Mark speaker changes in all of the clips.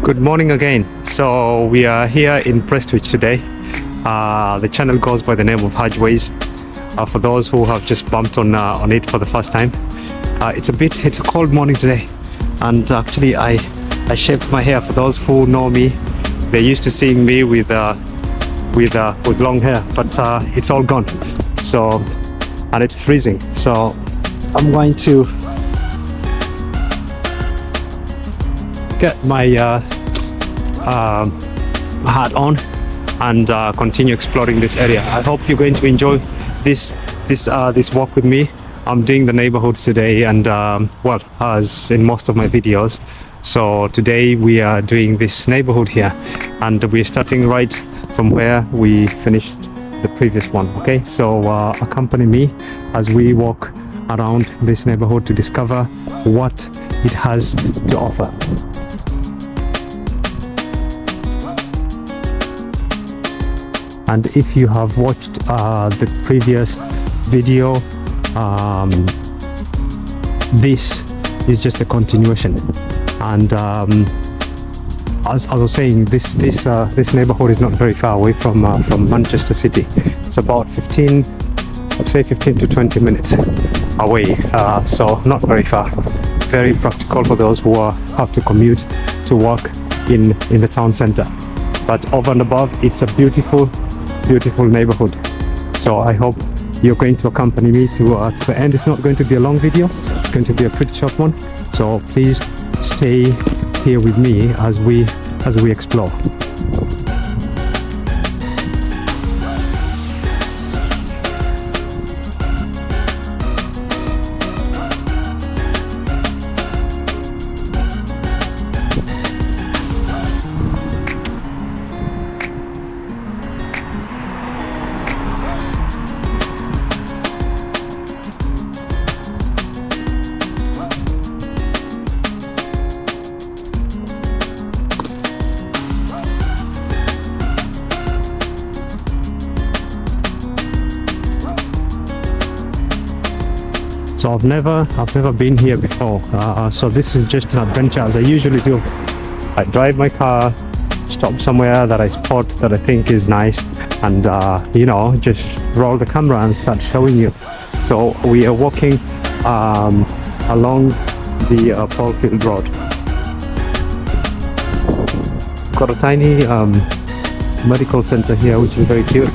Speaker 1: Good morning again. So we are here in Prestwich today. The channel goes by the name of Hajways. For those who have just bumped on it for the first time, it's a cold morning today, and actually I shaved my hair. For those who know me, they're used to seeing me with long hair, but it's all gone. So, and it's freezing. So I'm going to get my hat on and continue exploring this area. I hope you're going to enjoy this walk with me. I'm doing the neighborhoods today, and well, as in most of my videos. So today we are doing this neighborhood here, and we're starting right from where we finished the previous one. Okay, so accompany me as we walk around this neighborhood to discover what it has to offer. And if you have watched the previous video, this is just a continuation. And as I was saying, this neighborhood is not very far away from Manchester City. It's about 15 to 20 minutes away, so not very far. Very practical for those who have to commute to work in the town center. But over and above, it's a beautiful neighborhood. So I hope you're going to accompany me to the end. It's not going to be a long video, it's going to be a pretty short one. So please stay here with me as we explore. So I've never been here before, so this is just an adventure, as I usually do. I drive my car, stop somewhere that I spot that I think is nice, and just roll the camera and start showing you. So we are walking along the Polefield Road. Got a tiny medical center here, which is very cute.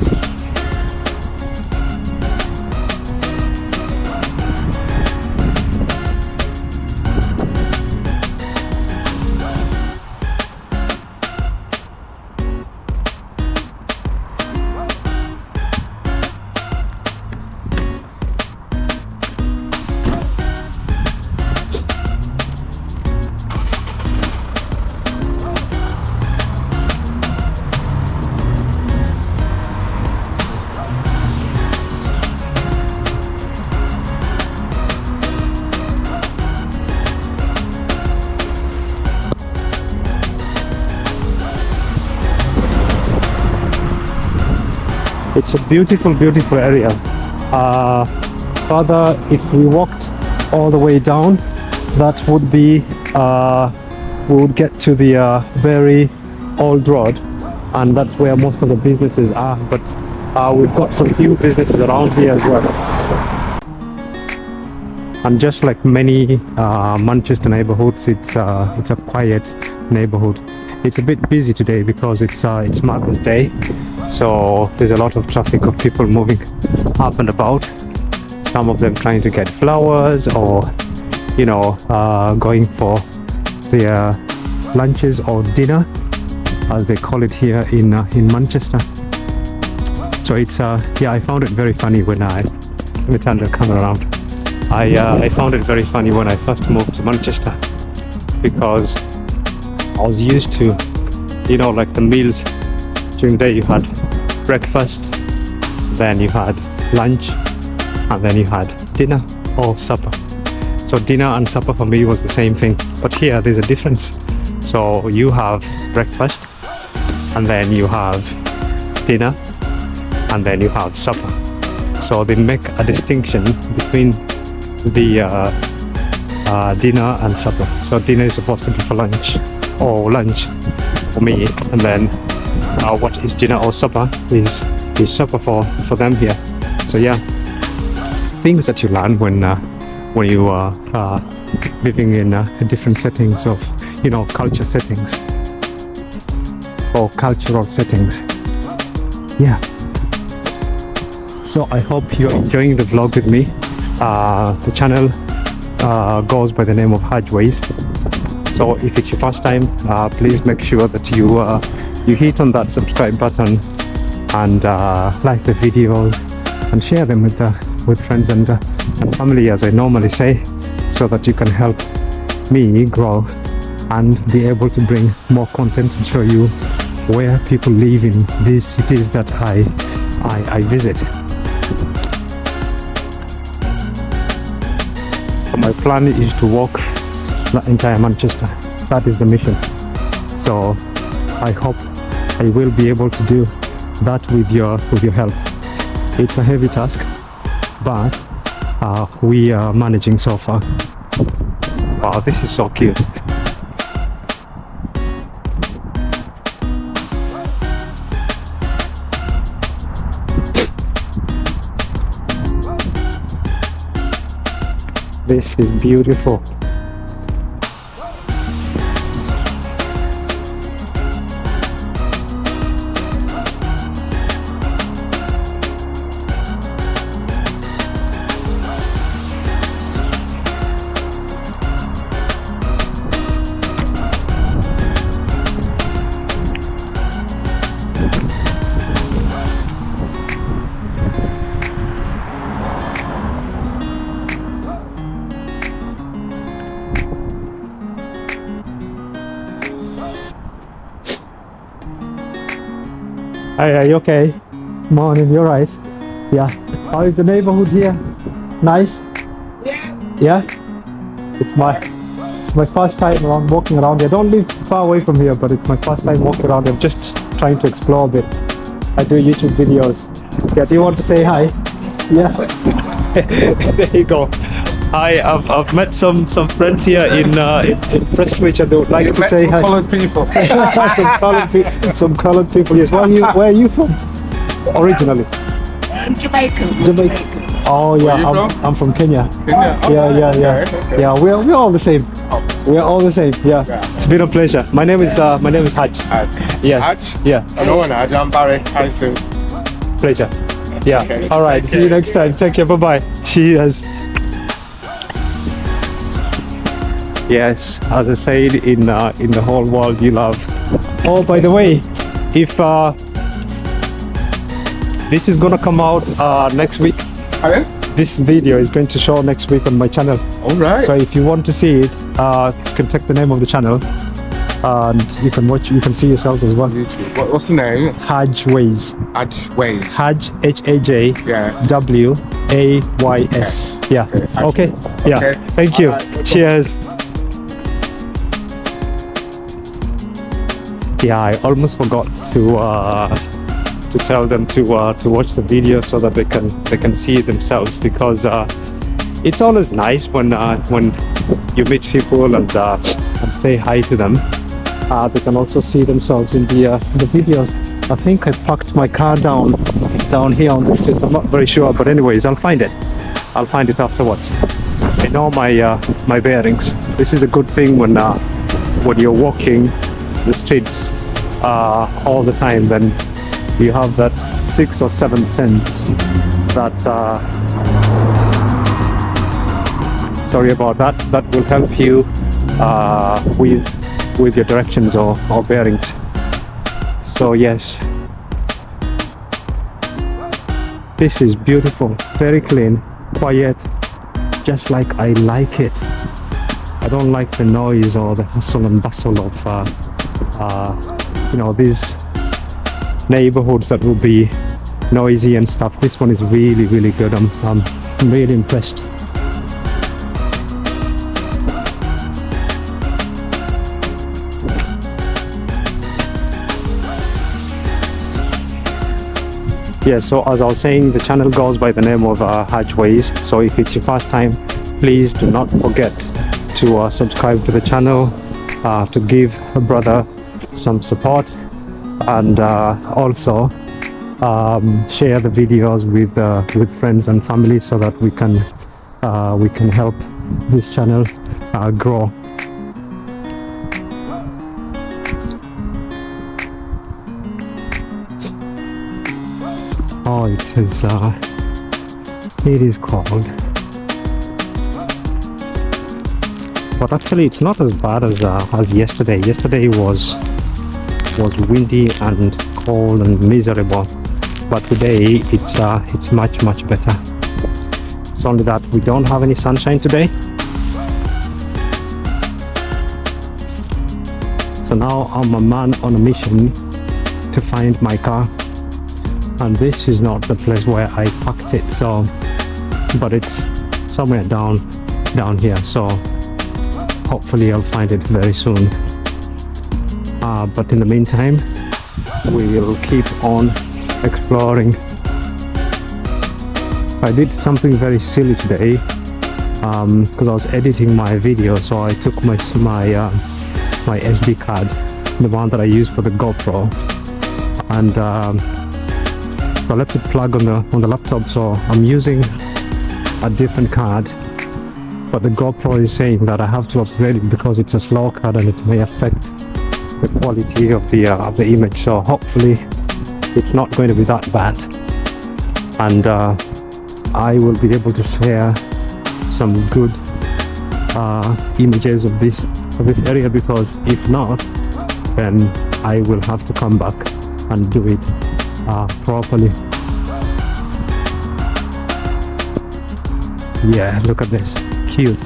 Speaker 1: It's a beautiful area. Further, if we walked all the way down, that would be we would get to the very old road, and that's where most of the businesses are. But we've got some few businesses around here as well. And just like many Manchester neighborhoods, it's a quiet neighborhood. It's a bit busy today because it's Mother's Day, so there's a lot of traffic of people moving up and about. Some of them trying to get flowers, or going for their lunches or dinner, as they call it here in Manchester. So it's I found it very funny when let me turn the camera around. I found it very funny when I first moved to Manchester, because I was used to, like the meals during the day. You had breakfast, then you had lunch, and then you had dinner or supper. So dinner and supper for me was the same thing, but here there's a difference. So you have breakfast, and then you have dinner, and then you have supper. So they make a distinction between the dinner and supper. So dinner is supposed to be for lunch, or lunch for me, and then what is dinner or supper is supper for them here. So yeah, things that you learn when you are living in different settings of, you know, culture settings or cultural settings. Yeah. So I hope you're enjoying the vlog with me. The channel goes by the name of Hajways. So if it's your first time, please make sure that you hit on that subscribe button and like the videos and share them with friends and family, as I normally say, so that you can help me grow and be able to bring more content and show you where people live in these cities that I visit. So my plan is to walk the entire Manchester. That is the mission. So I hope I will be able to do that with your help. It's a heavy task, but we are managing so far. Wow, this is so cute. This is beautiful. Hi, are you okay? Morning, you're right. Yeah. How is the neighborhood here? Nice? Yeah. Yeah? It's my first time walking around here. I don't live far away from here, but it's my first time walking around. I'm just trying to explore a bit. I do YouTube videos. Yeah, do you want to say hi? Yeah. There you go. Hi, I've met some friends here in Prestwich, and they would like to say hi.
Speaker 2: Coloured people.
Speaker 1: Some coloured people. Yes. Where are you from? Originally?
Speaker 3: Jamaican.
Speaker 1: Oh yeah, I'm from Kenya.
Speaker 2: Kenya? Oh,
Speaker 1: Yeah.
Speaker 2: okay.
Speaker 1: Yeah, we're all the same. We're all the same. Yeah. It's been a pleasure. My name is Haj. Yes.
Speaker 2: Haj?
Speaker 1: Yeah.
Speaker 2: Hello, Haj. I'm Barry. Hi, soon.
Speaker 1: Pleasure. Yeah.
Speaker 2: Okay.
Speaker 1: All right. See you next time. Take care. Bye bye. Cheers. Yes, as I said, in the whole world you love. Oh, by the way, if this is gonna come out next week.
Speaker 2: Pardon?
Speaker 1: This video is going to show next week on my channel.
Speaker 2: All right.
Speaker 1: So if you want to see it, you can check the name of the channel, and you can watch. You can see yourself as well.
Speaker 2: YouTube. What's the name?
Speaker 1: Hajways.
Speaker 2: Hajways.
Speaker 1: Haj H-A-J
Speaker 2: Yeah.
Speaker 1: W-A-Y-S.
Speaker 2: Okay.
Speaker 1: Yeah.
Speaker 2: Okay.
Speaker 1: Okay. Yeah.
Speaker 2: Okay.
Speaker 1: Thank you.
Speaker 2: Alright.
Speaker 1: Cheers. Yeah, I almost forgot to tell them to watch the video so that they can see it themselves, because it's always nice when you meet people and say hi to them. They can also see themselves in the videos. I think I parked my car down here on the street. I'm not very sure, but anyways, I'll find it afterwards. I know my bearings. This is a good thing when you're walking the streets all the time, then you have that 6th or 7th sense that sorry about that will help you with your directions or bearings. So yes, this is beautiful, very clean, quiet, just like I like it. I don't like the noise or the hustle and bustle of these neighborhoods that will be noisy and stuff. This one is really, really good. I'm really impressed. Yeah, so as I was saying, the channel goes by the name of Hajways. So if it's your first time, please do not forget to subscribe to the channel, to give a brother some support, and also share the videos with friends and family so that we can help this channel grow. Oh, it is cold, but actually it's not as bad as yesterday. Yesterday was windy and cold and miserable, but today it's much better. It's only that we don't have any sunshine today. So now I'm a man on a mission to find my car, and this is not the place where I parked it, so but it's somewhere down here, so hopefully I'll find it very soon. But in the meantime, we will keep on exploring. I did something very silly today because I was editing my video, so I took my SD card, the one that I use for the GoPro, and so I left it plugged on the laptop, so I'm using a different card, but the GoPro is saying that I have to upgrade it because it's a slow card and it may affect the quality of the image. So hopefully it's not going to be that bad, and I will be able to share some good images of this area, because if not, then I will have to come back and do it properly. Yeah, look at this, cute.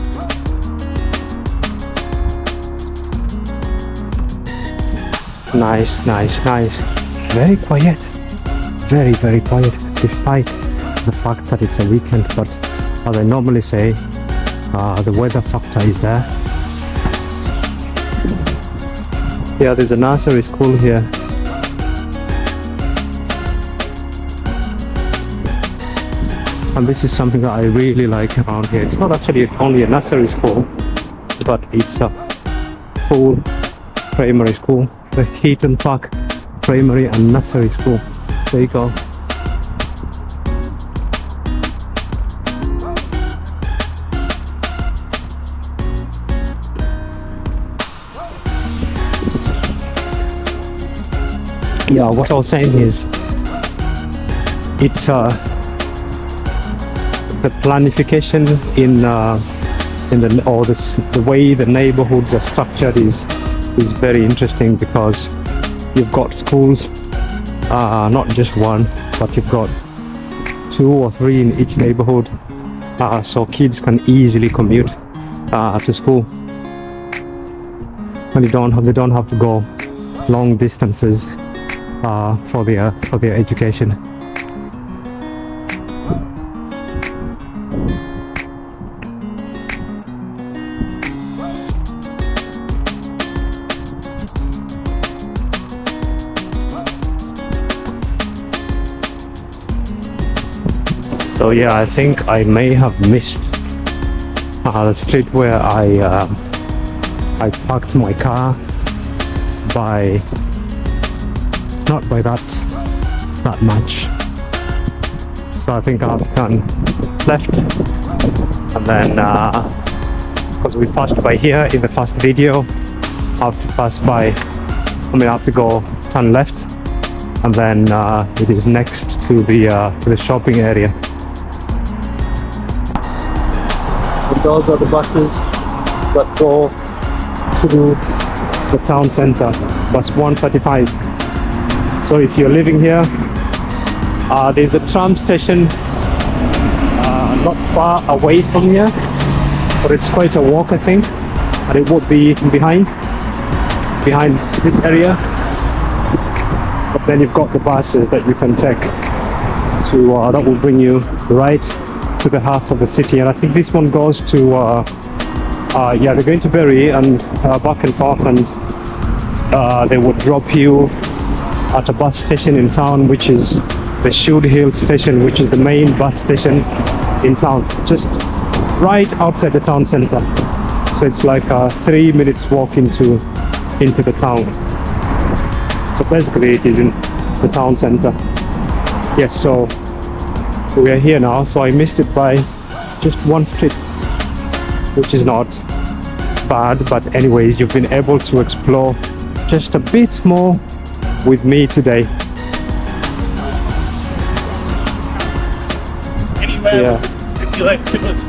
Speaker 1: Nice. It's very quiet, very quiet, despite the fact that it's a weekend. But as I normally say, the weather factor is there. Yeah, there's a nursery school here. And this is something that I really like around here. It's not actually only a nursery school, but it's a full primary school. The Heaton Park Primary and Nursery School. There you go. Yeah, what I was saying is, it's the planification the way the neighborhoods are structured is very interesting, because you've got schools, not just one, but you've got 2 or 3 in each neighborhood, so kids can easily commute to school, and they don't have to go long distances for their education. So yeah, I think I may have missed the street where I parked my car not by that much. So I think I have to turn left, and then because we passed by here in the first video, I have to go turn left, and then it is next to the shopping area. And those are the buses that go through the town centre. Bus 135. So if you're living here, there's a tram station not far away from here, but it's quite a walk, I think, and it would be behind this area. But then you've got the buses that you can take that will bring you right to the heart of the city. And I think this one goes to they're going to Bury and back and forth, and they would drop you at a bus station in town, which is the Cheetamhill station, which is the main bus station in town, just right outside the town centre. So it's like a 3 minutes walk into the town. So basically it is in the town center. Yes, so we are here now. So I missed it by just one street, which is not bad, but anyways, you've been able to explore just a bit more with me today.
Speaker 3: Anywhere
Speaker 1: Yeah.
Speaker 3: stipulate to us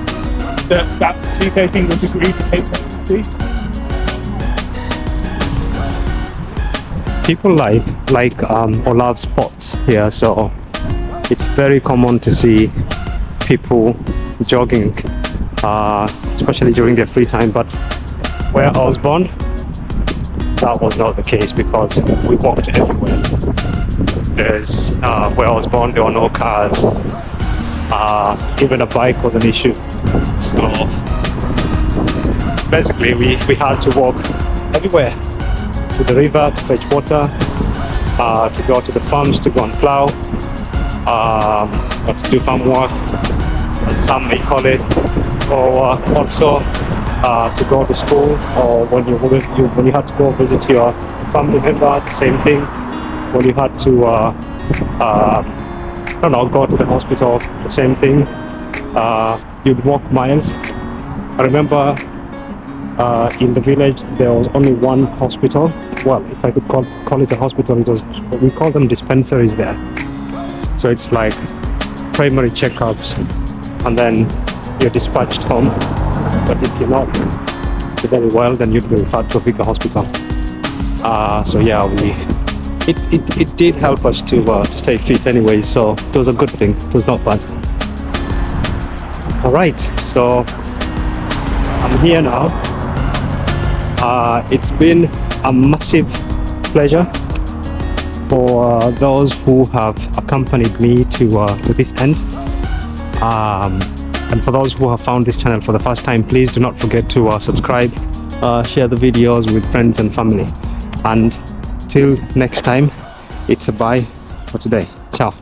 Speaker 3: that CK thing would agree to take see?
Speaker 1: People like or love sports here, so it's very common to see people jogging, especially during their free time. But where I was born, that was not the case because we walked everywhere. Where I was born, there were no cars. Even a bike was an issue. So basically, we had to walk everywhere, to the river to fetch water, to go to the farms to go and plow, or to do farm work, as some may call it, or also to go to school, or when you had to go visit your family member, the same thing. When you had to I don't know, go to the hospital, the same thing. You'd walk miles. I remember in the village there was only one hospital. Well, if I could call it a hospital, we call them dispensaries there. So it's like primary checkups, and then you're dispatched home. But if you're not very well, then you'd be referred to a bigger hospital. So yeah, it did help us to stay fit anyway, so it was a good thing. It was not bad. Alright, so I'm here now. It's been a massive pleasure for those who have accompanied me to this end. And for those who have found this channel for the first time, please do not forget to subscribe, share the videos with friends and family. And till next time, it's a bye for today. Ciao.